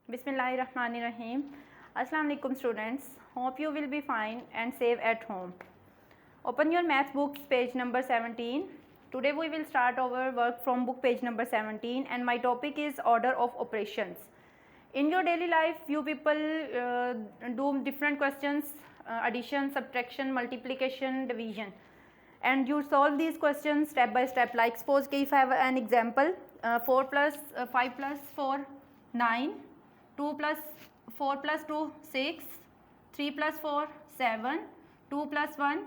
Bismillahirrahmanirrahim. Assalamu alaikum students. Hope you will be fine and safe at home. Open your math books, page number 17. Today we will start our work from book page number 17 and my topic is order of operations. In your daily life, you people do different questions, addition, subtraction, multiplication, division. And you solve these questions step by step. Like suppose if I have an example, 4 plus 5 plus 4, 9. 2 plus 4 plus 2, 6, 3 plus 4, 7, 2 plus 1,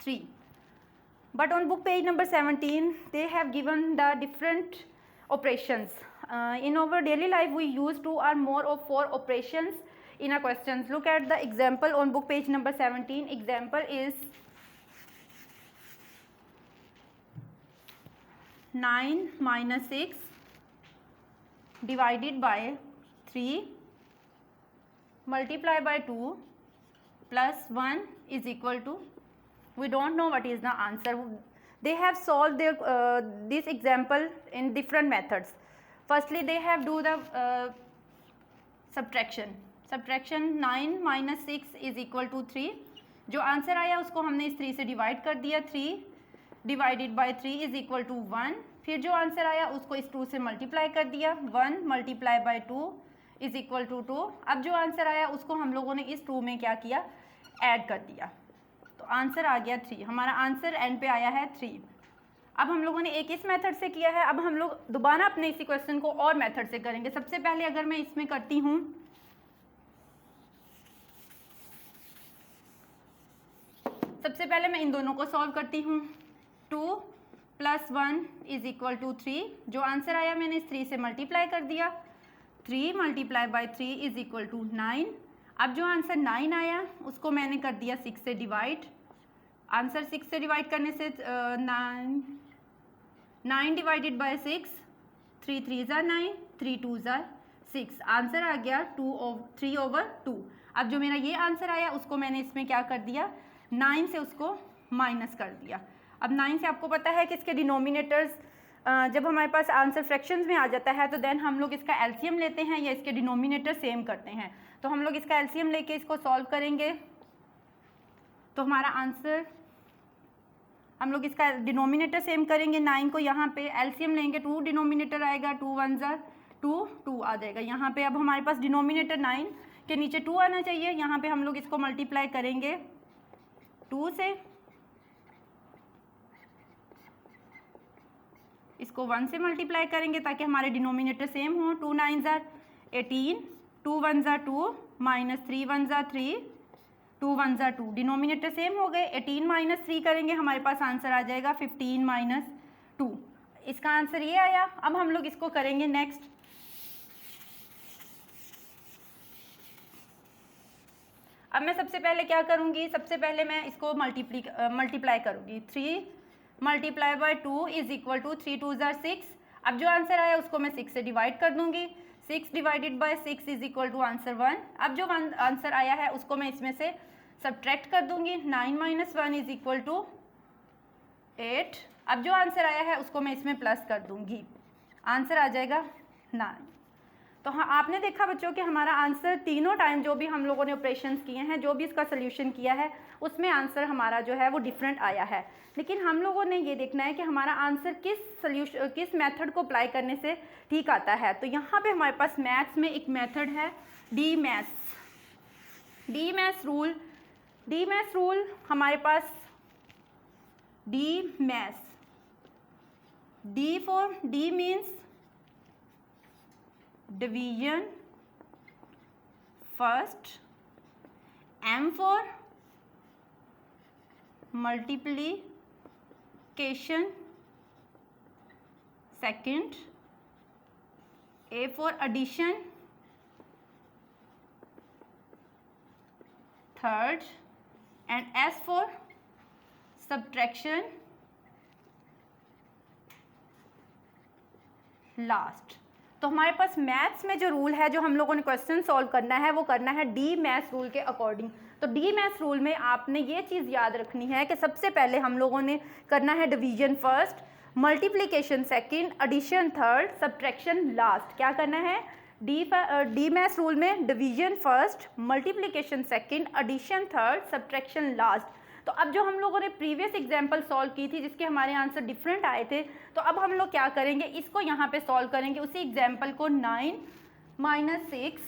3. But on book page number 17, they have given the different operations. In our daily life, we use 2 or more of 4 operations in our questions. Look at the example on book page number 17. Example is 9 minus 6 divided by 3 multiply by 2 plus 1 is equal to, we don't know what is the answer. They have solved their, this example in different methods. Firstly, they have do the subtraction. 9 minus 6 is equal to 3. जो answer आया उसको हमने इस 3 से divide कर दिया. 3 divided by 3 is equal to 1. फिर जो आंसर आया उसको इस 2 से मल्टीप्लाई कर दिया. 1 multiply by 2 is equal to 2. अब जो आंसर आया उसको हम लोगों ने इस 2 में क्या किया, ऐड कर दिया. तो आंसर आ गया 3. हमारा आंसर एंड पे आया है 3. अब हम लोगों ने एक इस मेथड से किया है. अब हम लोग दोबारा अपने इसी क्वेश्चन को और मेथड से करेंगे. सबसे पहले अगर मैं इसमें करती हूँ, सबसे पहले मैं इन दोनों को सॉल्व करती हूँ. 2 प्लस 1 इज इक्वल टू 3. जो आंसर आया मैंने इस 3 से मल्टीप्लाई कर दिया. 3 multiply by 3 is equal to 9. अब जो आंसर 9 आया उसको मैंने कर दिया 6 से डिवाइड. आंसर 6 से डिवाइड करने से 9 डिवाइडेड बाय 6, 3 3 ज़ा 9, 3 2 ज़ा 6. आंसर आ गया 3 ओवर 2. अब जो मेरा ये आंसर आया उसको मैंने इसमें क्या कर दिया, 9 से उसको माइनस कर दिया. अब 9 से आपको पता है कि इसके डिनोमिनेटर्स, जब हमारे पास आंसर फ्रैक्शंस में आ जाता है तो देन हम लोग इसका एलसीएम लेते हैं या इसके डिनोमिनेटर सेम करते हैं. तो हम लोग इसका एलसीएम लेके इसको सॉल्व करेंगे. तो हमारा आंसर, हम लोग इसका डिनोमिनेटर सेम करेंगे. 9 को यहाँ पे एलसीएम लेंगे, 2 डिनोमिनेटर आएगा, 2 1 ज़ा 2, 2 आ जाएगा यहाँ पे. अब हमारे पास डिनोमिनेटर 9 के नीचे 2 आना चाहिए. यहाँ पे हम लोग इसको मल्टीप्लाई करेंगे 2 से, इसको 1 से मल्टीप्लाई करेंगे ताकि हमारे डिनोमिनेटर सेम हो. 2 9 ज़ा 18, 2 1 ज़ा 2, माइनस 3 1 ज़ा 3, 2 1 ज़ा 2. डिनोमिनेटर सेम हो गए. 18 माइनस 3 करेंगे, हमारे पास आंसर आ जाएगा 15 माइनस 2. इसका आंसर ये आया. अब हम लोग इसको करेंगे नेक्स्ट. अब मैं सबसे पहले क्या करूँगी, सबसे पहले मैं इसको मल्टीप्लाई करूँगी. 3 multiply by 2 is equal to 3 2 ज़ा 6. अब जो आंसर आया उसको मैं 6 से डिवाइड कर दूंगी. 6 divided by 6 is equal to answer 1. अब जो आंसर आया है उसको मैं इसमें से सब्ट्रैक्ट कर दूंगी. 9 माइनस 1 इज इक्वल टू 8. अब जो आंसर आया है उसको मैं इसमें प्लस कर दूंगी. आंसर आ जाएगा 9. तो हाँ, आपने देखा बच्चों कि हमारा आंसर तीनों टाइम जो भी हम लोगों ने ऑपरेशंस किए हैं, जो भी इसका सोल्यूशन किया है, उसमें आंसर हमारा जो है वो डिफरेंट आया है. लेकिन हम लोगों ने ये देखना है कि हमारा आंसर किस मेथड को अप्लाई करने से ठीक आता है. तो यहाँ पे हमारे पास मैथ्स में एक मेथड है डी मैथ्स रूल. हमारे पास D for D means division first, M for multiplication second, A for addition third, and S for subtraction last. तो हमारे पास मैथ्स में जो रूल है, जो हम लोगों ने क्वेश्चन सॉल्व करना है, वो करना है डी मैथ्स रूल के अकॉर्डिंग. तो डी मैथ्स रूल में आपने ये चीज़ याद रखनी है कि सबसे पहले हम लोगों ने करना है division first, multiplication second, addition third, subtraction last. क्या करना है? डी मैथ्स रूल में division first, multiplication second, addition third, subtraction last. तो अब जो हम लोगों ने प्रीवियस एग्जांपल सॉल्व की थी जिसके हमारे आंसर डिफरेंट आए थे, तो अब हम लोग क्या करेंगे, इसको यहाँ पे सॉल्व करेंगे। उसी एग्जांपल को 9 - 6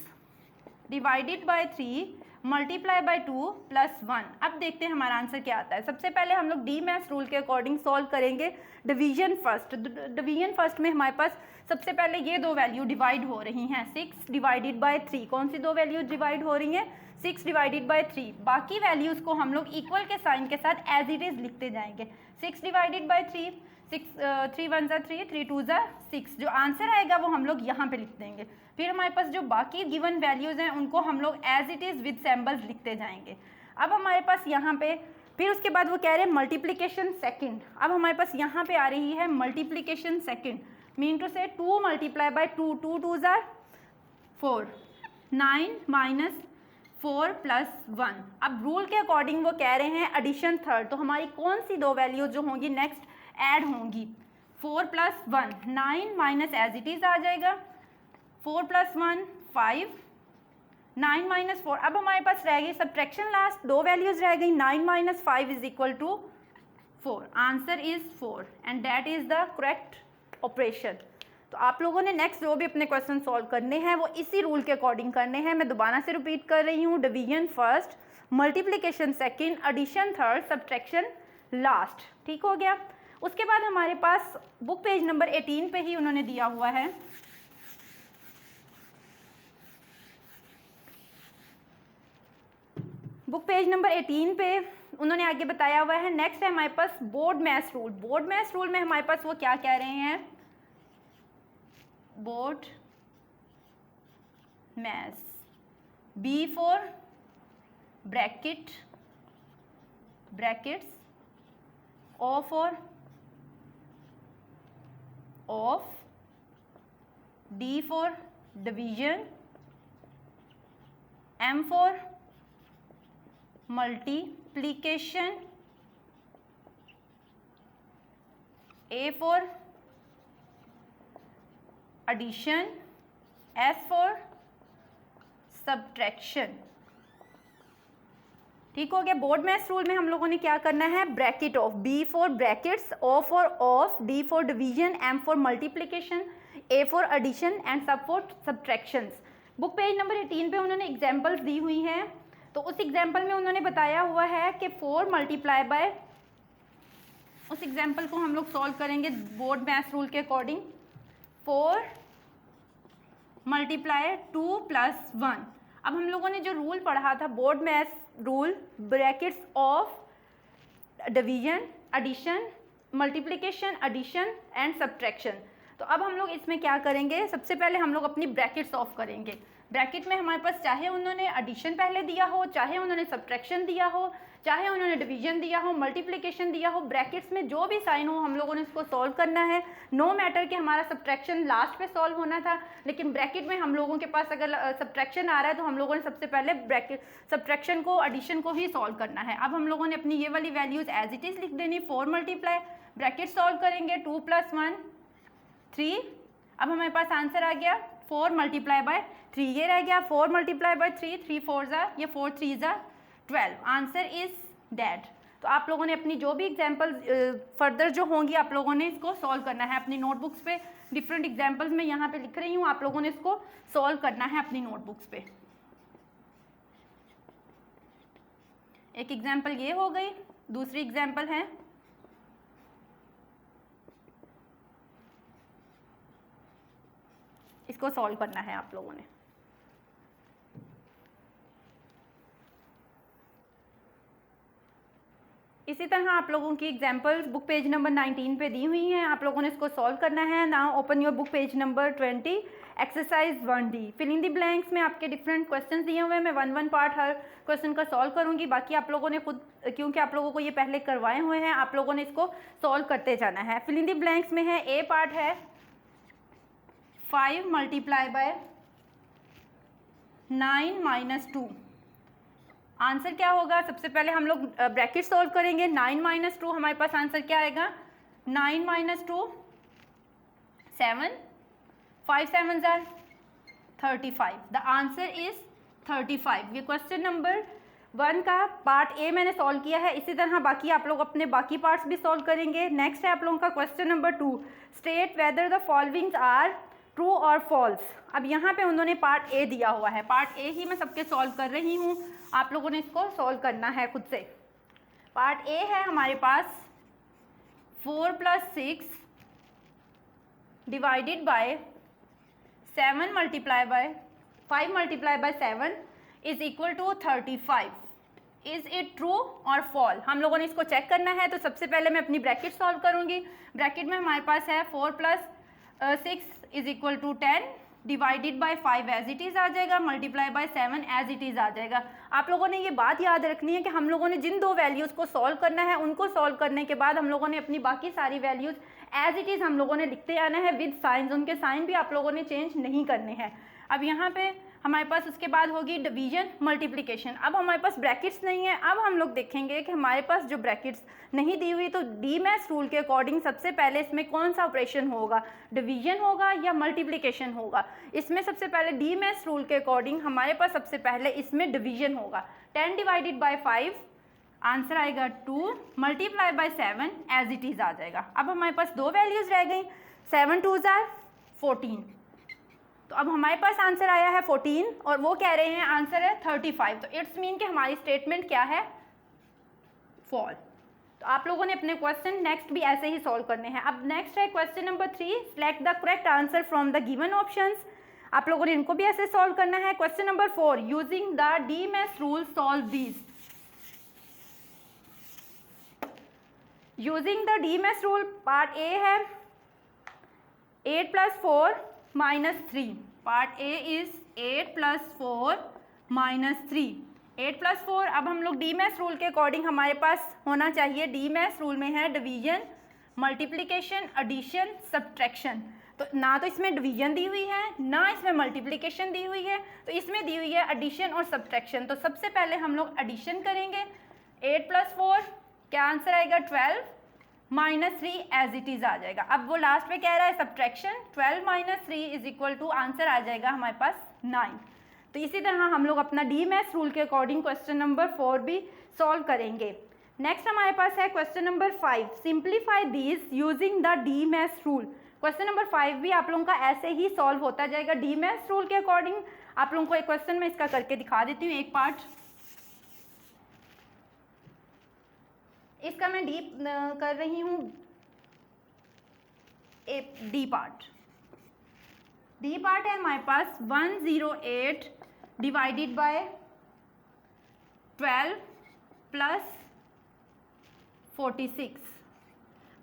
divided by 3 multiply by 2 plus 1। अब देखते हैं हमारा आंसर क्या आता है। सबसे पहले हम लोग डी मैथ्स रूल के अकॉर्डिंग सॉल्व करेंगे डिवीजन फर्स्ट। डिवीजन फर्स्ट में हमारे पास सबसे पहले ये दो वैल्यू डिवाइड हो रही हैं, 6 डिवाइडेड बाय 3। कौन सी दो वैल्यू डिवाइड हो रही हैं? 6 डिवाइडेड बाय 3। बाकी वैल्यूज़ को हम लोग इक्वल के साइन के साथ एज इट इज़ लिखते जाएंगे। 6 डिवाइडेड बाय 3, 3 1 ज़ा 3, 3 2 ज़ा 6। जो आंसर आएगा वो हम लोग यहाँ पे लिख देंगे। फिर हमारे पास जो बाकी गिवन वैल्यूज़ हैं उनको हम लोग as it is with symbols लिखते जाएंगे। अब हमारे पास यहाँ पे फिर उसके बाद वो कह रहे हैं मल्टीप्लिकेशन सेकंड। अब हमारे पास यहाँ पे आ रही है मल्टीप्लिकेशन सेकंड, मीन टू से 2 मल्टीप्लाई बाय 2, 2 2 ज़ा 4, 9 - 4 प्लस 1। अब रूल के अकॉर्डिंग वो कह रहे हैं एडिशन थर्ड। तो हमारी कौन सी दो वैल्यूज जो होंगी नेक्स्ट ऐड होंगी? 4 plus 1, 9 minus as it is आ जाएगा, 4 प्लस 1 5, 9 माइनस 4। अब हमारे पास रह गई सब्ट्रैक्शन लास्ट, दो वैल्यूज रह गई। 9 - 5 is equal to 4। Answer is 4 and that is the correct operation. तो आप लोगों ने नेक्स्ट जो भी अपने क्वेश्चन सॉल्व करने हैं वो इसी रूल के अकॉर्डिंग करने हैं। मैं दोबारा से रिपीट कर रही हूँ, division first, multiplication second, addition third, subtraction last. ठीक हो गया। उसके बाद हमारे पास बुक पेज नंबर 18 पे ही उन्होंने दिया हुआ है बुक पेज नंबर 18 पे उन्होंने आगे बताया हुआ है। नेक्स्ट है हमारे पास BODMAS rule. BODMAS rule में हमारे पास वो क्या कह रहे हैं? BODMAS, B for bracket, brackets, O for of, D for division, M for multiplication, A for addition, S for subtraction. ठीक हो गया। बोर्ड मैथ्स रूल में हम लोगों ने क्या करना है? Bracket of, B for brackets, O for of, D for division, M for multiplication, A for addition and sub for subtractions. Book page number 18 पे उन्होंने एग्जांपल्स दी हुई हैं। तो उस एग्जाम्पल में उन्होंने बताया हुआ है कि 4 मल्टीप्लाई बाय, उस एग्जाम्पल को हम लोग सॉल्व करेंगे बोर्ड मैथ्स रूल के अकॉर्डिंग। 4 multiply 2 plus 1। अब हम लोगों ने जो रूल पढ़ा था BODMAS rule, brackets of division, addition, multiplication, addition and subtraction. तो अब हम लोग इसमें क्या करेंगे? सबसे पहले हम लोग अपनी ब्रैकेट्स ऑफ करेंगे। ब्रैकेट में हमारे पास चाहे उन्होंने एडिशन पहले दिया हो, चाहे उन्होंने सब्ट्रैक्शन दिया हो, चाहे उन्होंने डिवीजन दिया हो, मल्टीप्लिकेशन दिया हो, ब्रैकेट्स में जो भी साइन हो हम लोगों ने इसको सॉल्व करना है। नो मैटर कि हमारा सब्ट्रैक्शन लास्ट पे सॉल्व होना था, लेकिन ब्रैकेट में हम लोगों के पास अगर सब्ट्रैक्शन आ रहा है तो हम लोगों ने सबसे पहले ब्रैकेट सब्ट्रैक्शन को, एडिशन को ही सॉल्व करना है। अब हम लोगों ने अपनी ये वाली वैल्यूज एज इट इज़ लिख देनी। 4 मल्टीप्लाई, ब्रैकेट सॉल्व करेंगे, 2 प्लस 1 3। अब हमारे पास आंसर आ गया 4 मल्टीप्लाई बाय 3। ये रह गया 4 मल्टीप्लाई बाय 3, 3 4 ज़ा, ये 4 3 ज़ा 12। Answer is that. तो आप लोगों ने अपनी जो भी एग्जाम्पल फर्दर जो होंगी आप लोगों ने इसको सॉल्व करना है अपनी नोटबुक्स पे। डिफरेंट एग्जाम्पल्स मैं यहाँ पे लिख रही हूँ, आप लोगों ने इसको सॉल्व करना है अपनी नोटबुक्स पे। एक एग्जाम्पल ये हो गई, दूसरी एग्जाम्पल है इसको सॉल्व करना है आप लोगों ने। इसी तरह आप लोगों की एग्जाम्पल्स बुक पेज नंबर 19 पे दी हुई हैं, आप लोगों ने इसको सॉल्व करना है। Now open your book page number 20, exercise 1D। Fill in the blanks में आपके डिफरेंट क्वेश्चंस दिए हुए हैं। मैं 1 पार्ट हर क्वेश्चन का सॉल्व करूंगी, बाकी आप लोगों ने खुद, क्योंकि आप लोगों को ये पहले करवाए हुए हैं, आप लोगों ने इसको सॉल्व करते जाना है। फिल इन द ब्लैंक्स में है, ए पार्ट है 5 मल्टीप्लाई बाय 9 माइनस 2। आंसर क्या होगा? सबसे पहले हम लोग ब्रैकेट सॉल्व करेंगे। 9 माइनस 2, हमारे पास आंसर क्या आएगा? 9 माइनस 2 7, 5 7 ज़ार 35। The answer is 35। ये क्वेश्चन नंबर 1 का पार्ट ए मैंने सॉल्व किया है। इसी तरह बाकी आप लोग अपने बाकी पार्ट्स भी सॉल्व करेंगे। नेक्स्ट है आप लोगों का question number 2, state whether the followings are true और फॉल्स। अब यहाँ पे उन्होंने पार्ट ए दिया हुआ है, पार्ट ए ही मैं सबके सॉल्व कर रही हूँ, आप लोगों ने इसको सॉल्व करना है खुद से। पार्ट ए है हमारे पास 4 + 6 divided by 7 × 5 × 7 is equal to 35। Is it true और फॉल? हम लोगों ने इसको चेक करना है। तो सबसे पहले मैं अपनी ब्रैकेट सॉल्व करूंगी। ब्रैकेट में हमारे पास है 4 + 6 is equal to 10 divided by 5 as it is आ जाएगा, multiply by 7 as it is आ जाएगा। आप लोगों ने ये बात याद रखनी है कि हम लोगों ने जिन 2 वैल्यूज़ को सॉल्व करना है, उनको सॉल्व करने के बाद हम लोगों ने अपनी बाकी सारी वैल्यूज़ एज इट इज़ हम लोगों ने लिखते आना है विद साइंस। उनके साइन भी आप लोगों ने चेंज नहीं करने हैं। अब यहाँ पे हमारे पास उसके बाद होगी डिवीजन, मल्टीप्लिकेशन। अब हमारे पास ब्रैकेट्स नहीं है। अब हम लोग देखेंगे कि हमारे पास जो ब्रैकेट्स नहीं दी हुई, तो डीमैथ्स रूल के अकॉर्डिंग सबसे पहले इसमें कौन सा ऑपरेशन होगा, डिवीजन होगा या मल्टीप्लिकेशन होगा? इसमें सबसे पहले डीमैथ्स रूल के अकॉर्डिंग हमारे पास सबसे पहले इसमें डिवीजन होगा। 10 डिवाइडेड बाय 5 आंसर आएगा 2, multiply by 7 as it is आ जाएगा। अब हमारे पास 2 वैल्यूज़ रह गई, 7 × 2 = 14। तो अब हमारे पास आंसर आया है 14 और वो कह रहे हैं आंसर है 35। तो इट्स मीन कि हमारी स्टेटमेंट क्या है, फॉल। तो आप लोगों ने अपने क्वेश्चन नेक्स्ट भी ऐसे ही सॉल्व करने हैं। अब नेक्स्ट है question number 3, select the correct answer from the given options. आप लोगों ने इनको भी ऐसे सॉल्व करना है। Question number 4, using the DMAS rule solve these. Using the DMAS rule, part A है 8 + 4 - 3। Part A is 8 + 4 - 3। 8 + 4। अब हम लोग डीमैथ्स रूल के अकॉर्डिंग हमारे पास होना चाहिए, डीमैथ्स रूल में है डिवीजन, मल्टीप्लिकेशन, एडिशन, सब्ट्रैक्शन। तो ना तो इसमें डिवीजन दी हुई है, ना इसमें मल्टीप्लिकेशन दी हुई है, तो इसमें दी हुई है एडिशन और सब्ट्रैक्शन। तो सबसे पहले हम लोग एडिशन करेंगे। 8 + 4 क्या आंसर आएगा, 12 - 3 एज इट इज़ आ जाएगा। अब वो लास्ट में कह रहा है subtraction, 12 - 3 is equal to answer आ जाएगा हमारे पास 9। तो इसी तरह हम लोग अपना डीमैथ्स रूल के अकॉर्डिंग क्वेश्चन नंबर 4 भी सॉल्व करेंगे। नेक्स्ट हमारे पास है question number 5, simplify these using the DMAS rule. Question number 5 भी आप लोगों का ऐसे ही सॉल्व होता जाएगा डीमैथ्स रूल के अकॉर्डिंग। आप लोगों को एक क्वेश्चन में इसका करके दिखा देती हूँ, एक पार्ट इसका मैं डीप कर रही हूँ। डी पार्ट है हमारे पास 108 डिवाइडेड बाय 12 + 46।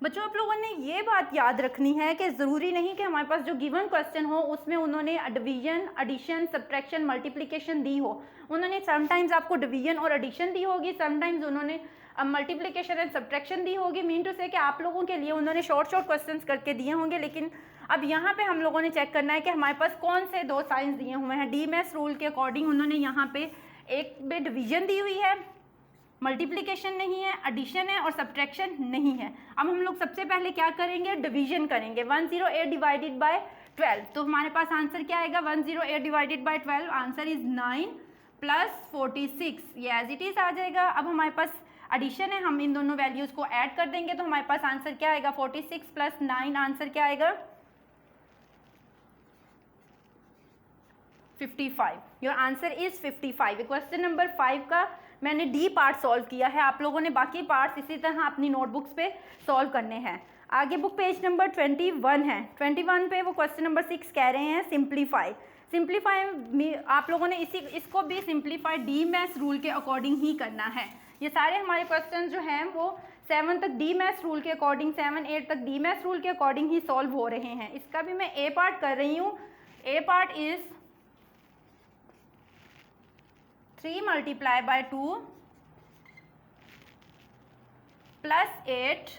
बच्चों आप लोगों ने ये बात याद रखनी है कि ज़रूरी नहीं कि हमारे पास जो गिवन क्वेश्चन हो उसमें उन्होंने डिवीजन, एडिशन, सब्ट्रैक्शन, मल्टीप्लिकेशन दी हो। उन्होंने समटाइम्स आपको डिवीजन और एडिशन दी होगी, समटाइम्स उन्होंने मल्टीप्लिकेशन एंड सब्ट्रैक्शन दी होगी। मीन टू से कि आप लोगों के लिए उन्होंने शॉर्ट क्वेश्चंस करके दिए होंगे। लेकिन अब यहाँ पे हम लोगों ने चेक करना है कि हमारे पास कौन से 2 साइंस दिए हुए हैं। डीमैथ्स रूल के अकॉर्डिंग उन्होंने यहाँ पे एक में डिवीजन दी हुई है, मल्टीप्लिकेशन नहीं है, एडिशन है और सब्ट्रैक्शन नहीं है। अब हम लोग सबसे पहले क्या करेंगे, डिवीजन करेंगे। 108 डिवाइडेड बाय 12, तो हमारे पास आंसर क्या आएगा, 108 डिवाइडेड बाय 12 आंसर इज 9 + 46, ये एज इट इज़ आ जाएगा। अब हमारे पास एडिशन है, हम इन दोनों वैल्यूज़ को ऐड कर देंगे तो हमारे पास आंसर क्या आएगा, 46 + 9 आंसर क्या आएगा, 55। Your answer is 55। Question number 5 का मैंने डी पार्ट सॉल्व किया है। आप लोगों ने बाकी पार्ट्स इसी तरह अपनी नोटबुक्स पे सॉल्व करने हैं। आगे बुक पेज नंबर 21 है। 21 पे वो क्वेश्चन नंबर 6 कह रहे हैं सिंप्लीफाई। सिंप्लीफाई आप लोगों ने इसको भी सिंप्लीफाई डीमैथ्स रूल के अकॉर्डिंग ही करना है। ये सारे हमारे क्वेश्चन जो हैं वो 7 तक डीमैथ्स रूल के अकॉर्डिंग, 7, 8 तक डीमैथ्स रूल के अकॉर्डिंग ही सॉल्व हो रहे हैं। इसका भी मैं ए पार्ट कर रही हूँ। ए पार्ट इज 3 × 2 + 8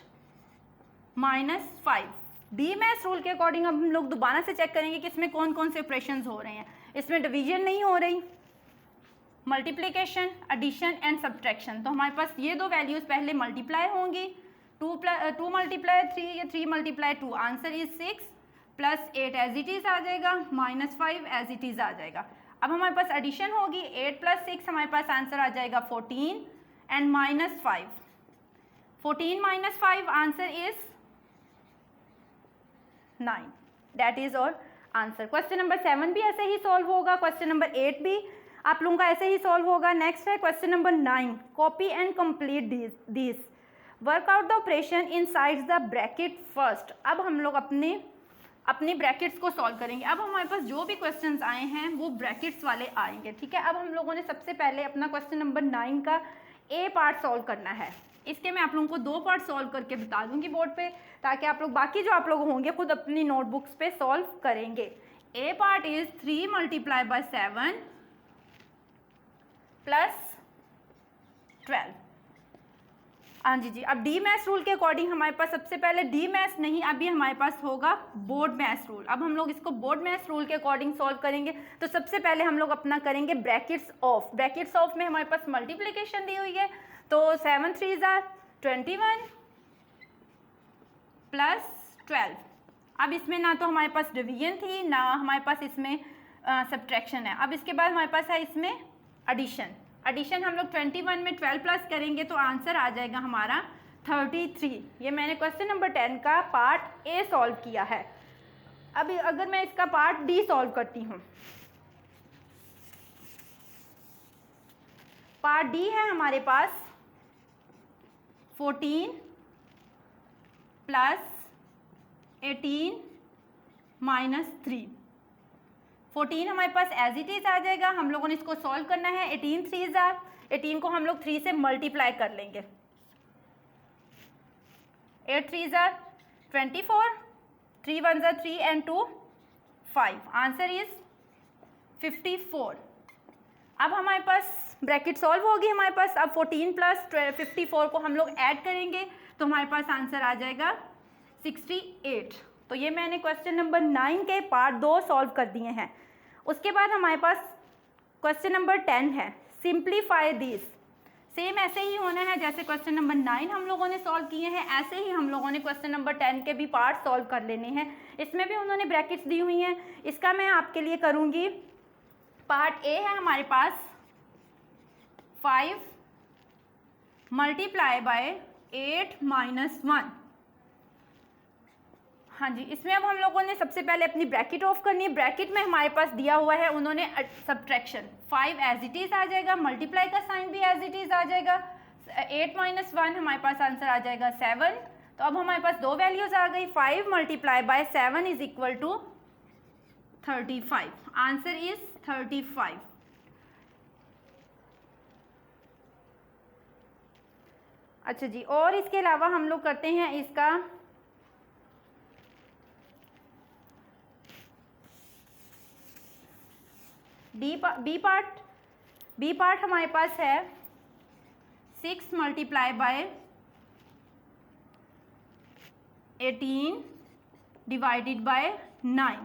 - 5। डीमैथ्स रूल के अकॉर्डिंग अब हम लोग दोबारा से चेक करेंगे कि इसमें कौन कौन से ऑपरेशंस हो रहे हैं। इसमें डिवीजन नहीं हो रही, मल्टीप्लिकेशन, एडिशन एंड सब्ट्रैक्शन। तो हमारे पास ये 2 वैल्यूज़ पहले मल्टीप्लाई होंगी। 2 × 3 या 3 × 2 answer is 6 plus 8 as it is आ जाएगा, -5 एज इट इज़ आ जाएगा। अब हमारे पास एडिशन होगी, 8 + 6 हमारे पास आंसर आ जाएगा 14 and -5, 14 - 5 answer is 9, that is और आंसर। क्वेश्चन नंबर 7 भी ऐसे ही सॉल्व होगा, क्वेश्चन नंबर 8 भी आप लोगों का ऐसे ही सॉल्व होगा। नेक्स्ट है question number 9, copy and complete this, work out the operation inside the bracket first. अब हम लोग अपने ब्रैकेट्स को सॉल्व करेंगे। अब हमारे पास जो भी क्वेश्चंस आए हैं वो ब्रैकेट्स वाले आएंगे, ठीक है। अब हम लोगों ने सबसे पहले अपना क्वेश्चन नंबर 9 का ए पार्ट सॉल्व करना है। इसके मैं आप लोगों को 2 पार्ट सॉल्व करके बता दूंगी बोर्ड पे, ताकि आप लोग बाकी जो आप लोग होंगे खुद अपनी नोटबुक्स पे सॉल्व करेंगे। ए पार्ट इज 3 × 7 + 12। हाँ जी, अब डी मैथ्स रूल के अकॉर्डिंग हमारे पास सबसे पहले डी मैथ्स नहीं, अभी हमारे पास होगा बोर्ड मैथ्स रूल। अब हम लोग इसको बोर्ड मैथ्स रूल के अकॉर्डिंग सॉल्व करेंगे। तो सबसे पहले हम लोग अपना करेंगे ब्रैकेट्स ऑफ। ब्रैकेट्स ऑफ में हमारे पास मल्टीप्लिकेशन दी हुई है, तो 7 × 3 = 21 + 12। अब इसमें ना तो हमारे पास डिवीजन थी, ना हमारे पास इसमें सब्ट्रैक्शन है। अब इसके बाद हमारे पास है इसमें एडिशन। एडिशन हम लोग 21 में 12 प्लस करेंगे तो आंसर आ जाएगा हमारा 33। ये मैंने क्वेश्चन नंबर 10 का पार्ट ए सॉल्व किया है। अब अगर मैं इसका पार्ट डी सॉल्व करती हूँ, पार्ट डी है हमारे पास 14 + 18 - 3। 14 हमारे पास एज इट इज आ जाएगा, हम लोगों ने इसको सॉल्व करना है। 18 × 3 = 18 को हम लोग 3 से मल्टीप्लाई कर लेंगे। 8 × 3 = 24, 3 × 1 = 3 and 2 5, आंसर इज 54। अब हमारे पास ब्रैकेट सॉल्व होगी हमारे पास। अब 14 + 54 को हम लोग ऐड करेंगे तो हमारे पास आंसर आ जाएगा 68। तो ये मैंने क्वेश्चन नंबर 9 के पार्ट 2 सॉल्व कर दिए हैं। उसके बाद हमारे पास क्वेश्चन नंबर 10 है, सिंप्लीफाई दिस। सेम ऐसे ही होना है जैसे क्वेश्चन नंबर 9 हम लोगों ने सॉल्व किए हैं, ऐसे ही हम लोगों ने क्वेश्चन नंबर 10 के भी पार्ट सॉल्व कर लेने हैं। इसमें भी उन्होंने ब्रैकेट्स दी हुई हैं, इसका मैं आपके लिए करूँगी। पार्ट ए है हमारे पास 5 × 8 - 1। हाँ जी, इसमें अब हम लोगों ने सबसे पहले अपनी ब्रैकेट ऑफ करनी है। ब्रैकेट में हमारे पास दिया हुआ है उन्होंने सब्ट्रैक्शन, 5 एज इट इज़ आ जाएगा, मल्टीप्लाई का साइन भी एज इट इज़ आ जाएगा। 8 - 1 हमारे पास आंसर आ जाएगा 7। तो अब हमारे पास 2 वैल्यूज़ आ गई, 5 × 7 = 35, आंसर इज 35। अच्छा जी, और इसके अलावा हम लोग करते हैं इसका बी पार्ट हमारे पास है 6 × 18 / 9।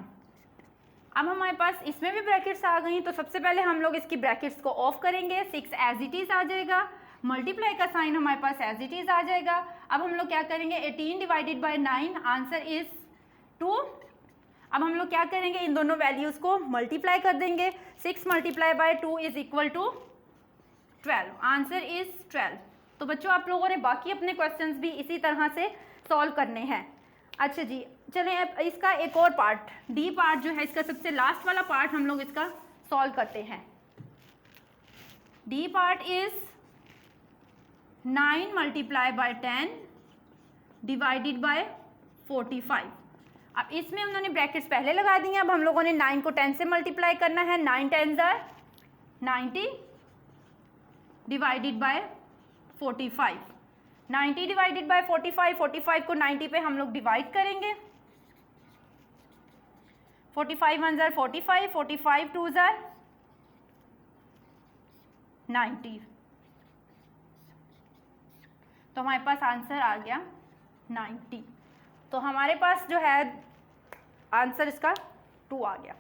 अब हमारे पास इसमें भी ब्रैकेट्स आ गई, तो सबसे पहले हम लोग इसकी ब्रैकेट्स को ऑफ करेंगे। 6 एज इट इज़ आ जाएगा, मल्टीप्लाई का साइन हमारे पास एज इट इज़ आ जाएगा। अब हम लोग क्या करेंगे, 18 / 9 आंसर इज 2। अब हम लोग क्या करेंगे, इन दोनों वैल्यूज़ को मल्टीप्लाई कर देंगे। 6 × 2 = 12, आंसर इज 12। तो बच्चों आप लोगों ने बाकी अपने क्वेश्चंस भी इसी तरह से सॉल्व करने हैं। अच्छा जी, चलें अब इसका एक और पार्ट, डी पार्ट जो है इसका सबसे लास्ट वाला पार्ट हम लोग इसका सॉल्व करते हैं। D part is 9 × 10 / 45। अब इसमें उन्होंने ब्रैकेट्स पहले लगा दी हैं। अब हम लोगों ने 9 को 10 से मल्टीप्लाई करना है। 9 × 10 = 90 / 45। 90 / 45, 45 को 90 पे हम लोग डिवाइड करेंगे। 45 × 1 = 45, 45 × 2 = 90। तो हमारे पास आंसर आ गया 90। तो हमारे पास जो है आंसर इसका 2 आ गया।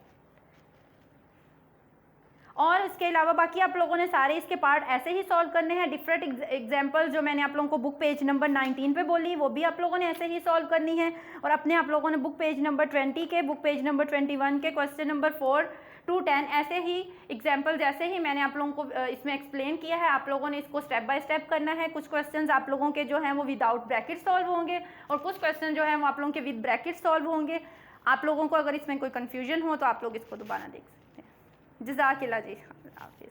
और इसके अलावा बाकी आप लोगों ने सारे इसके पार्ट ऐसे ही सॉल्व करने हैं। डिफरेंट एग्जाम्पल जो मैंने आप लोगों को बुक पेज नंबर 19 पे बोली वो भी आप लोगों ने ऐसे ही सॉल्व करनी है। और अपने आप लोगों ने बुक पेज नंबर 20 के, बुक पेज नंबर 21 के क्वेश्चन नंबर 4 to 10 ऐसे ही एग्जाम्पल जैसे ही मैंने आप लोगों को इसमें एक्सप्लेन किया है, आप लोगों ने इसको स्टेप बाय स्टेप करना है। कुछ क्वेश्चंस आप लोगों के जो हैं वो विदाउट ब्रैकेट सॉल्व होंगे और कुछ क्वेश्चन जो हैं वो आप लोगों के विद ब्रैकेट सॉल्व होंगे। आप लोगों को अगर इसमें कोई कन्फ्यूजन हो तो आप लोग इसको दोबारा देख सकते हैं। जज़ाकिल्लाह जी, हाफिज़।